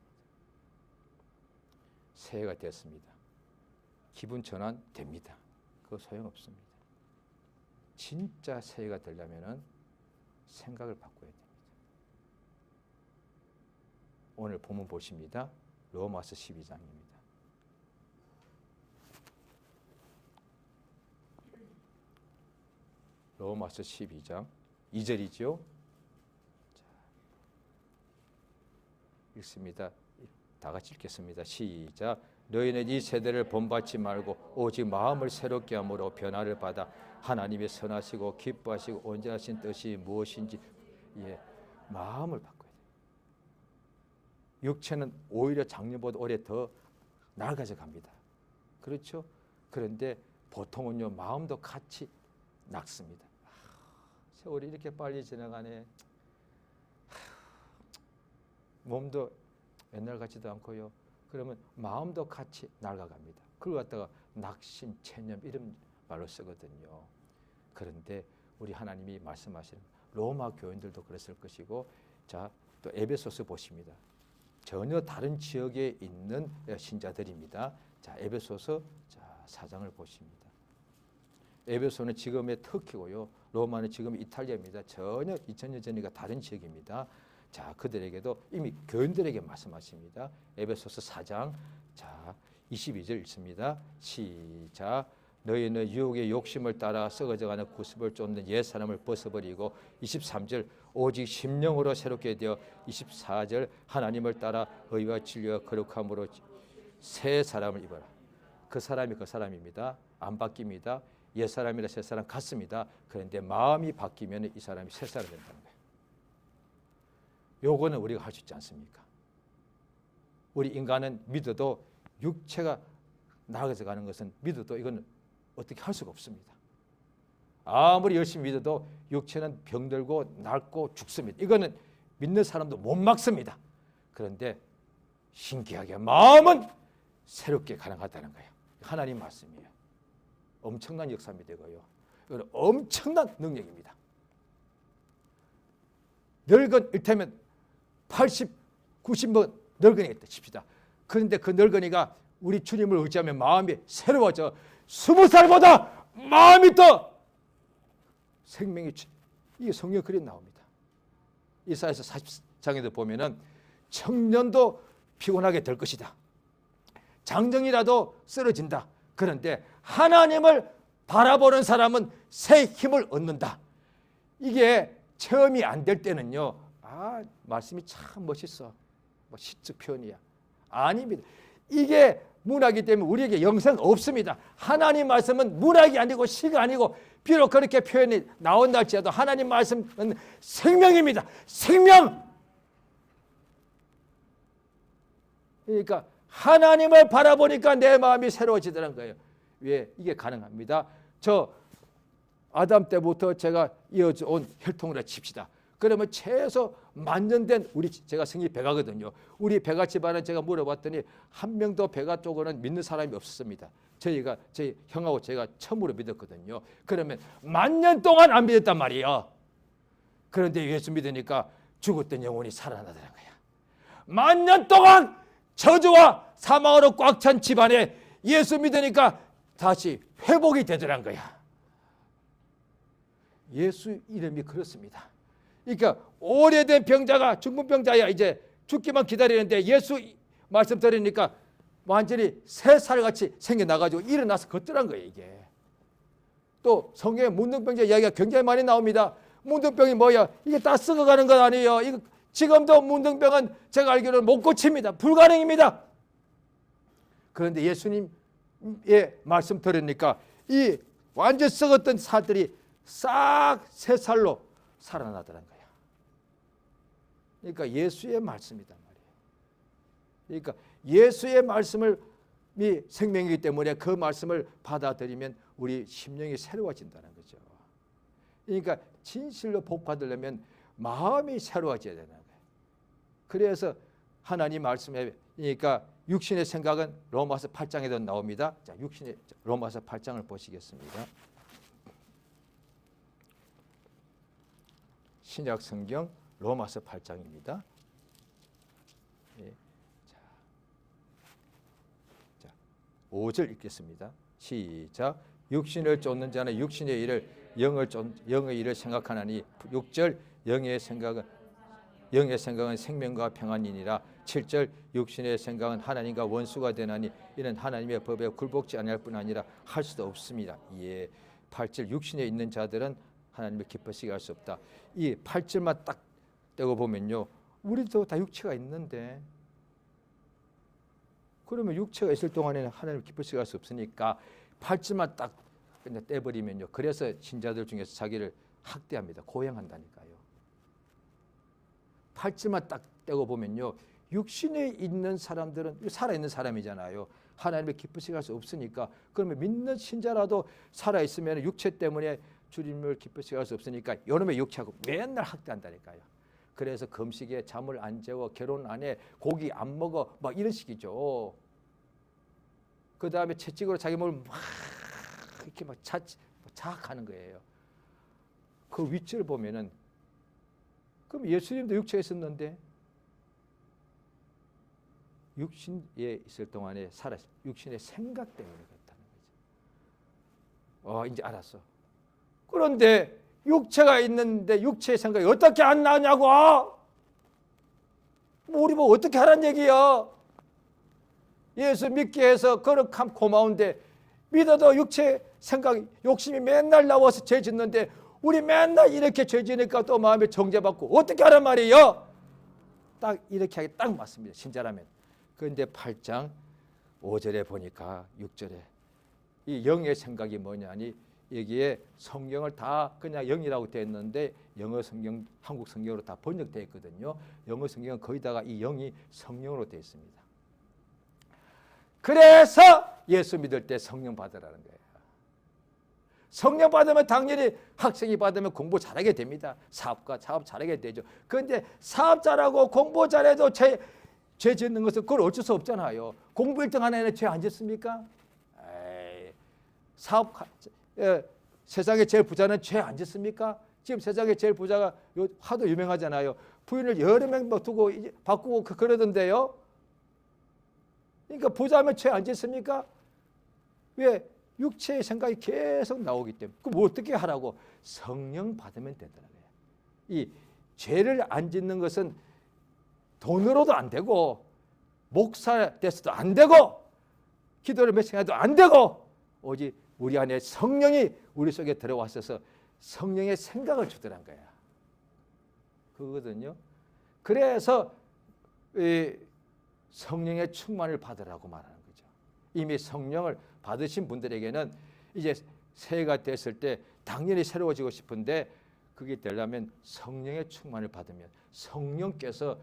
새해가 됐습니다. 기분 전환 됩니다. 그거 소용없습니다. 진짜 새해가 되려면 생각을 바꿔야 됩니다. 오늘 본문 보십니다. 로마서 12장입니다. 로마서 12장 2절이죠. 읽습니다. 다 같이 읽겠습니다. 시작. 너희는 이 세대를 본받지 말고 오직 마음을 새롭게 함으로 변화를 받아 하나님의 선하시고 기뻐하시고 온전하신 뜻이 무엇인지 마음을 바꿔야 돼요. 육체는 오히려 작년보다 올해 더 낡아져 갑니다. 그렇죠? 그런데 보통은요 마음도 같이 낡습니다. 세월이 이렇게 빨리 지나가네. 몸도 옛날 같지도 않고요. 그러면 마음도 같이 낡아갑니다. 그걸 갖다가 낙심, 체념 이런 말로 쓰거든요. 그런데 우리 하나님이 말씀하시는 로마 교인들도 그랬을 것이고, 자, 또 에베소서 보십니다. 전혀 다른 지역에 있는 신자들입니다. 자, 에베소서 4장을 보십니다. 에베소는 지금의 터키고요. 로마는 지금 이탈리아입니다. 전혀 2000년 전이가 다른 지역입니다. 자, 그들에게도 이미 교인들에게 말씀하십니다. 에베소서 4장 22절 읽습니다. 시작. 너희는 유혹의 욕심을 따라 썩어져가는 구습을 쫓는 옛사람을 벗어버리고 23절 오직 심령으로 새롭게 되어 24절 하나님을 따라 의와 진리와 거룩함으로 새 사람을 입어라. 그 사람이 그 사람입니다. 안 바뀝니다. 옛사람이나 새사람 같습니다. 그런데 마음이 바뀌면 이 사람이 새사람이 된다는 거예요. 요거는 우리가 할 수 있지 않습니까? 우리 인간은 믿어도 육체가 나아가서 가는 것은 믿어도 이건 어떻게 할 수가 없습니다. 아무리 열심히 믿어도 육체는 병들고 낡고 죽습니다. 이거는 믿는 사람도 못 막습니다. 그런데 신기하게 마음은 새롭게 가능하다는 거예요. 하나님 말씀이에요. 엄청난 역사입니다. 이거는 엄청난 능력입니다. 늙은 일테면 80, 90번 늙은이가 있다 칩시다. 그런데 그 늙은이가 우리 주님을 의지하면 마음이 새로워져 20살보다 마음이 더 생명이 이게 성경 그림 나옵니다. 이사야서 40장에도 보면은 청년도 피곤하게 될 것이다. 장정이라도 쓰러진다. 그런데 하나님을 바라보는 사람은 새 힘을 얻는다. 이게 체험이 안 될 때는요. 말씀이 참 멋있어. 뭐 시적 표현이야. 아닙니다. 이게 문화이기 때문에 우리에게 영생 없습니다. 하나님 말씀은 문학이 아니고 시가 아니고 비록 그렇게 표현이 나온다 할지라도 하나님 말씀은 생명입니다. 생명! 그러니까 하나님을 바라보니까 내 마음이 새로워지더라는 거예요. 왜? 이게 가능합니다. 저 아담 때부터 제가 이어져 온 혈통으로 칩시다. 그러면 최소 만년된 제가 생긴 백아거든요. 우리 백아 집안은 제가 물어봤더니 한 명도 백아 쪽으로는 믿는 사람이 없었습니다. 저희 형하고 제가 처음으로 믿었거든요. 그러면 만년 동안 안 믿었단 말이에요. 그런데 예수 믿으니까 죽었던 영혼이 살아나더라는 거야. 만년 동안 저주와 사망으로 꽉 찬 집안에 예수 믿으니까 다시 회복이 되더란 거야. 예수 이름이 그렇습니다. 그러니까 오래된 병자가 중풍병자야 이제 죽기만 기다리는데 예수 말씀 들으니까 완전히 새 살같이 생겨나가지고 일어나서 걷더란 거예요. 이게 또 성경에 문둥병자 이야기가 굉장히 많이 나옵니다. 문둥병이 뭐야? 이게 다 썩어가는 건 아니에요. 이거 지금도 문둥병은 제가 알기로는 못 고칩니다. 불가능입니다. 그런데 예수님의 말씀 들으니까 이 완전 썩었던 살들이 싹 새 살로 살아나더란 거야. 그러니까 예수의 말씀이단 말이에요. 그러니까 예수의 말씀이 생명이기 때문에 그 말씀을 받아들이면 우리 심령이 새로워진다는 거죠. 그러니까 진실로 복 받으려면 마음이 새로워져야 되는 거예요. 그래서 하나님 말씀에 그러니까 육신의 생각은 로마서 8장에도 나옵니다. 자, 로마서 8장을 보시겠습니다. 신약 성경 로마서 8장입니다. 예. 자, 5절 읽겠습니다. 시작. 육신을 쫓는 자는 육신의 일을 영의 일을 생각하나니 6절 영의 생각은 생명과 평안이니라. 7절 육신의 생각은 하나님과 원수가 되나니 이는 하나님의 법에 굴복지 아니할 뿐 아니라 할 수도 없습니다. 예. 8절 육신에 있는 자들은 하나님을 기쁘시게 할 수 없다. 이 8절만 딱 떼고 보면요, 우리도 다 육체가 있는데 그러면 육체가 있을 동안에는 하나님을 기쁘시게 할 수 없으니까 8절만 딱 그냥 떼버리면요, 그래서 신자들 중에서 자기를 학대합니다. 고행한다니까요. 8절만 딱 떼고 보면요, 육신에 있는 사람들은 살아있는 사람이잖아요. 하나님을 기쁘시게 할 수 없으니까 그러면 믿는 신자라도 살아있으면 육체 때문에 주님을 기쁘시게 할 수 없으니까 요놈의 육체하고 맨날 학대한다니까요. 그래서 금식에 잠을 안 재워, 결혼 안 해, 고기 안 먹어, 막 이런 식이죠. 그 다음에 채찍으로 자기 몸을 막 이렇게 막 자학하는 거예요. 그 위치를 보면은 그럼 예수님도 육체에 있었는데 육신에 있을 동안에 육신의 생각 때문에 그렇다는 거죠. 이제 알았어. 그런데 육체가 있는데 육체의 생각이 어떻게 안 나냐고. 우리 뭐 어떻게 하란 얘기야. 예수 믿게 해서 거룩함 고마운데 믿어도 육체 생각 욕심이 맨날 나와서 죄 짓는데 우리 맨날 이렇게 죄 지니까 또 마음에 정죄받고 어떻게 하란 말이에요. 딱 이렇게 하기 딱 맞습니다. 신자라면. 그런데 8장 5절에 보니까 6절에 이 영의 생각이 뭐냐니 여기에 성경을 다 그냥 영이라고 되어 있는데 영어 성경, 한국 성경으로 다 번역되어 있거든요. 영어 성경은 거기다가 이 영이 성령으로 되어 있습니다. 그래서 예수 믿을 때 성령 받으라는 거예요. 성령 받으면 당연히 학생이 받으면 공부 잘하게 됩니다. 사업 잘하게 되죠. 그런데 사업 잘하고 공부 잘해도 죄 짓는 것은 그걸 어쩔 수 없잖아요. 공부 1등 하는 애는 죄 안 짓습니까? 세상에 제일 부자는 죄 안 짓습니까? 지금 세상에 제일 부자가 하도 유명하잖아요. 부인을 여러 명 두고 이제 바꾸고 그러던데요. 그러니까 부자면 죄 안 짓습니까? 왜? 육체의 생각이 계속 나오기 때문에. 그럼 어떻게 하라고? 성령 받으면 된다는 거예요. 이 죄를 안 짓는 것은 돈으로도 안 되고 목사 돼서도 안 되고 기도를 몇 시간 해도 안 되고 오직 우리 안에 성령이 우리 속에 들어왔어서 성령의 생각을 주더란 거야. 그거거든요. 그래서 성령의 충만을 받으라고 말하는 거죠. 이미 성령을 받으신 분들에게는 이제 새해가 됐을 때 당연히 새로워지고 싶은데 그게 되려면 성령의 충만을 받으면 성령께서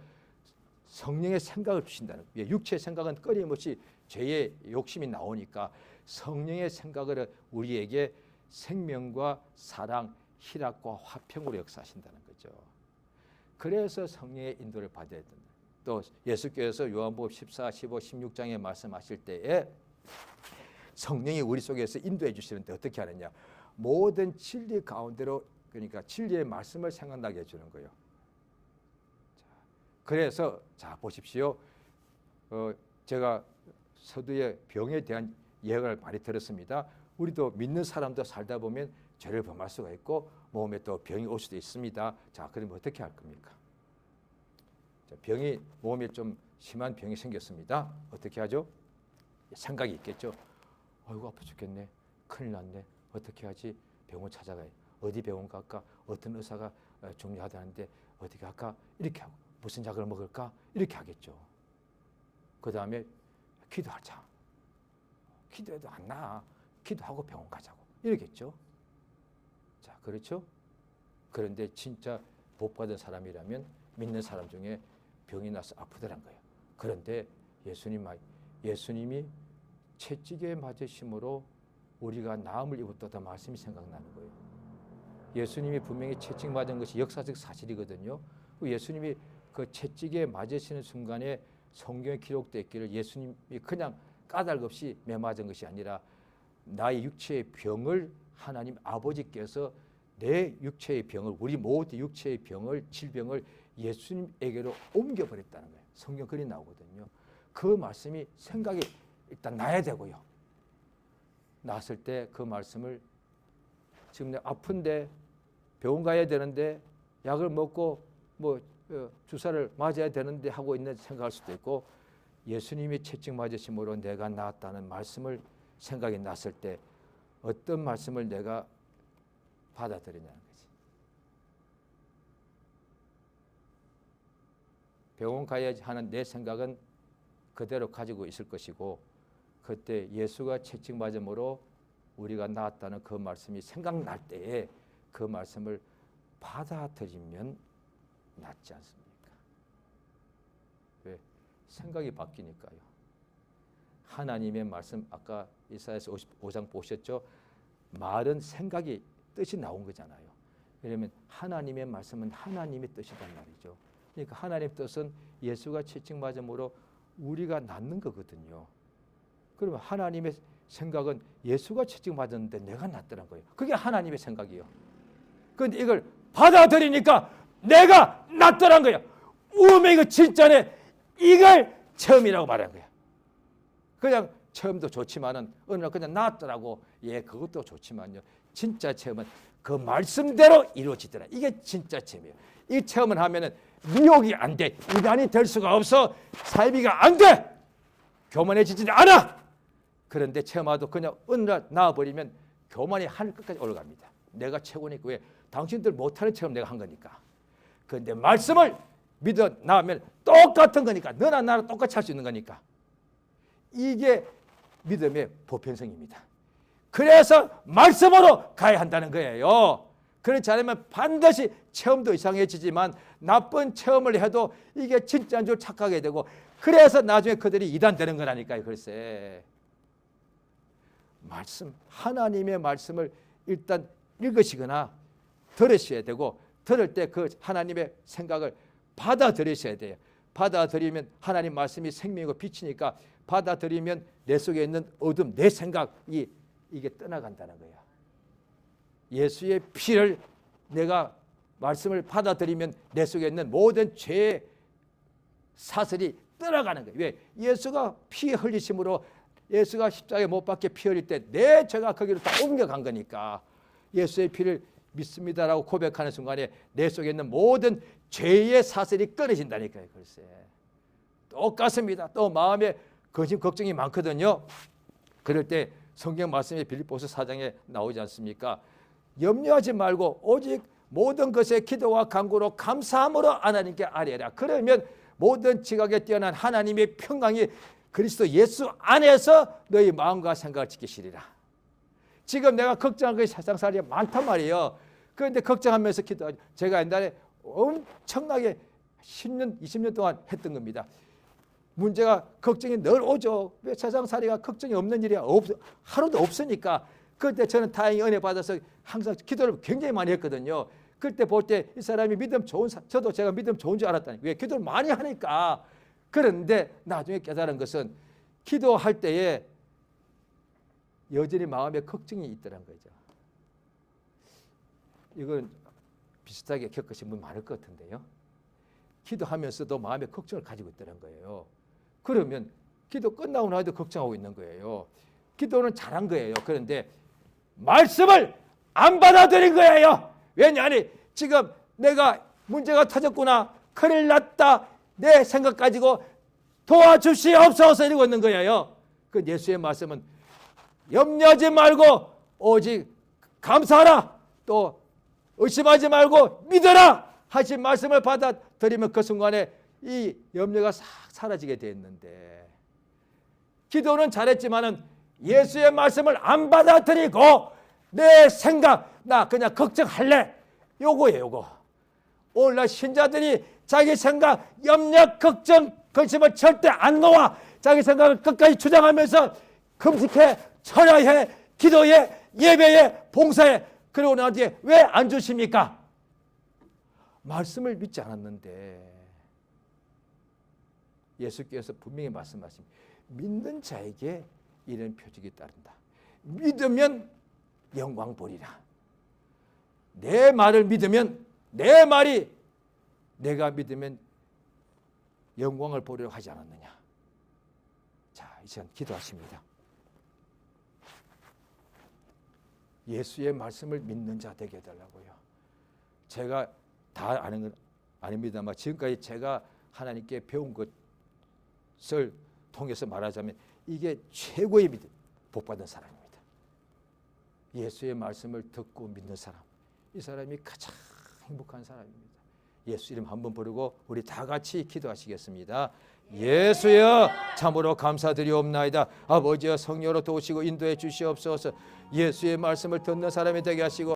성령의 생각을 주신다는 거예요. 육체의 생각은 끊임없이 죄의 욕심이 나오니까 성령의 생각을 우리에게 생명과 사랑, 희락과 화평으로 역사하신다는 거죠. 그래서 성령의 인도를 받아야 된다. 또 예수께서 요한복음 14, 15, 16장에 말씀하실 때에 성령이 우리 속에서 인도해 주시는데 어떻게 하느냐. 모든 진리 가운데로 그러니까 진리의 말씀을 생각나게 해주는 거예요. 그래서 자 보십시오. 제가 서두에 병에 대한 예언을 많이 들었습니다. 우리도 믿는 사람도 살다 보면 죄를 범할 수가 있고 몸에 또 병이 올 수도 있습니다. 자 그러면 어떻게 할 겁니까? 자, 병이 몸에 좀 심한 병이 생겼습니다. 어떻게 하죠? 생각이 있겠죠. 아이고 아파 죽겠네. 큰일 났네. 어떻게 하지? 병원 찾아가요. 어디 병원 갈까? 어떤 의사가 중요하다는데 어디 갈까? 이렇게 하고 무슨 약을 먹을까? 이렇게 하겠죠. 그 다음에 기도하자. 기도해도 안 나. 기도하고 병원 가자고. 이러겠죠. 자, 그렇죠? 그런데 진짜 복 받은 사람이라면 믿는 사람 중에 병이 나서 아프더란 거예요. 그런데 예수님이 채찍에 맞으심으로 우리가 나음을 입었다 말씀이 생각나는 거예요. 예수님이 분명히 채찍 맞은 것이 역사적 사실이거든요. 예수님이 그 채찍에 맞으시는 순간에 성경에 기록되어 있기를 예수님이 그냥 까닭없이 매맞은 것이 아니라 나의 육체의 병을 하나님 아버지께서 내 육체의 병을 우리 모두 육체의 병을 질병을 예수님에게로 옮겨버렸다는 거예요. 성경 글이 나오거든요. 그 말씀이 생각이 일단 나야 되고요. 났을 때 그 말씀을 지금 내가 아픈데 병원 가야 되는데 약을 먹고 뭐 주사를 맞아야 되는데 하고 있는 생각할 수도 있고 예수님이 채찍 맞으심으로 내가 나았다는 말씀을 생각이 났을 때 어떤 말씀을 내가 받아들이냐는 거지. 병원 가야지 하는 내 생각은 그대로 가지고 있을 것이고 그때 예수가 채찍 맞음으로 우리가 나았다는 그 말씀이 생각날 때에 그 말씀을 받아들이면 낫지 않습니까? 왜? 생각이 바뀌니까요. 하나님의 말씀 아까 이사야서 55장 보셨죠? 말은 생각이 뜻이 나온 거잖아요. 왜냐하면 하나님의 말씀은 하나님의 뜻이란 말이죠. 그러니까 하나님의 뜻은 예수가 채찍 맞음으로 우리가 낫는 거거든요. 그러면 하나님의 생각은 예수가 채찍 맞았는데 내가 낫더란 거예요. 그게 하나님의 생각이에요. 그런데 이걸 받아들이니까 내가 낫더란 거예요. 우메 이거 진짜네. 이걸 체험이라고 말하는 거예요. 그냥 체험도 좋지만은 어느 날 그냥 낫더라고. 예, 그것도 좋지만요. 진짜 체험은 그 말씀대로 이루어지더라. 이게 진짜 체험이에요. 이 체험을 하면은 미혹이 안 돼. 이단이 될 수가 없어. 사이비가 안 돼. 교만해지지 않아. 그런데 체험하도 그냥 어느 날 나와버리면 교만이 하늘 끝까지 올라갑니다. 내가 최고니까 왜? 당신들 못하는 체험 내가 한 거니까. 그런데 말씀을 믿어 나오면 똑같은 거니까. 너나 나나 똑같이 할 수 있는 거니까. 이게 믿음의 보편성입니다. 그래서 말씀으로 가야 한다는 거예요. 그렇지 않으면 반드시 체험도 이상해지지만 나쁜 체험을 해도 이게 진짜인 줄 착각하게 되고 그래서 나중에 그들이 이단되는 거라니까요. 글쎄. 말씀, 하나님의 말씀을 일단 읽으시거나 들으셔야 되고 들을 때 그 하나님의 생각을 받아들이셔야 돼요. 받아들이면 하나님 말씀이 생명이고 빛이니까 받아들이면 내 속에 있는 어둠, 내 생각이 이게 떠나간다는 거예요. 예수의 피를 내가 말씀을 받아들이면 내 속에 있는 모든 죄의 사슬이 떠나가는 거예요. 왜? 예수가 피 흘리심으로 예수가 십자가에 못 박혀 피 흘릴 때 내 죄가 거기로 다 옮겨간 거니까 예수의 피를 믿습니다라고 고백하는 순간에 내 속에 있는 모든 죄의 사슬이 끊어진다니까요. 글쎄. 똑같습니다. 또 마음에 근심 걱정이 많거든요. 그럴 때 성경 말씀이 빌립보서 4장에 나오지 않습니까? 염려하지 말고 오직 모든 것에 기도와 간구로 감사함으로 하나님께 아뢰라. 그러면 모든 지각에 뛰어난 하나님의 평강이 그리스도 예수 안에서 너희 마음과 생각을 지키시리라. 지금 내가 걱정한 것이 세상살이가 많단 말이에요. 그런데 걱정하면서 기도하죠. 제가 옛날에 엄청나게 10년, 20년 동안 했던 겁니다. 문제가 걱정이 늘 오죠. 왜 세상살이가 걱정이 없는 일이 하루도 없으니까. 그때 저는 다행히 은혜 받아서 항상 기도를 굉장히 많이 했거든요. 그때 볼 때 이 사람이 믿음 좋은 저도 제가 믿음 좋은 줄 알았다니. 왜? 기도를 많이 하니까. 그런데 나중에 깨달은 것은 기도할 때에 여전히 마음에 걱정이 있더란 거죠. 이건 비슷하게 겪으신 분 많을 것 같은데요. 기도하면서도 마음에 걱정을 가지고 있더란 거예요. 그러면 기도 끝나고 나도 걱정하고 있는 거예요. 기도는 잘한 거예요. 그런데 말씀을 안 받아들인 거예요. 왜냐하니 지금 내가 문제가 터졌구나, 큰일 났다, 내 생각 가지고 도와주시옵소서 이러고 있는 거예요. 그 예수의 말씀은 염려하지 말고 오직 감사하라, 또 의심하지 말고 믿어라 하신 말씀을 받아들이면 그 순간에 이 염려가 싹 사라지게 됐는데, 기도는 잘했지만은 예수의 말씀을 안 받아들이고 내 생각, 나 그냥 걱정할래, 요거예요. 요거. 오늘날 신자들이 자기 생각, 염려, 걱정, 근심을 절대 안 놓아 자기 생각을 끝까지 주장하면서 금식해, 철야해, 기도해, 예배해, 봉사해. 그러고 난 뒤에 왜 안 주십니까? 말씀을 믿지 않았는데. 예수께서 분명히 말씀하십니다. 믿는 자에게 이런 표적이 따른다. 믿으면 영광 보리라. 내 말을 믿으면, 내 말이 내가 믿으면 영광을 보리라고 하지 않았느냐. 자, 이 시간 기도하십니다. 예수의 말씀을 믿는 자 되게 해달라고요. 제가 다 아는 건 아닙니다만 지금까지 제가 하나님께 배운 것을 통해서 말하자면 이게 최고의 믿음, 복받은 사람입니다. 예수의 말씀을 듣고 믿는 사람, 이 사람이 가장 행복한 사람입니다. 예수 이름 한번 부르고 우리 다 같이 기도하시겠습니다. 예수여, 참으로 감사드리옵나이다. 아버지여, 성령으로 도우시고 인도해 주시옵소서. 예수의 말씀을 듣는 사람이 되게 하시고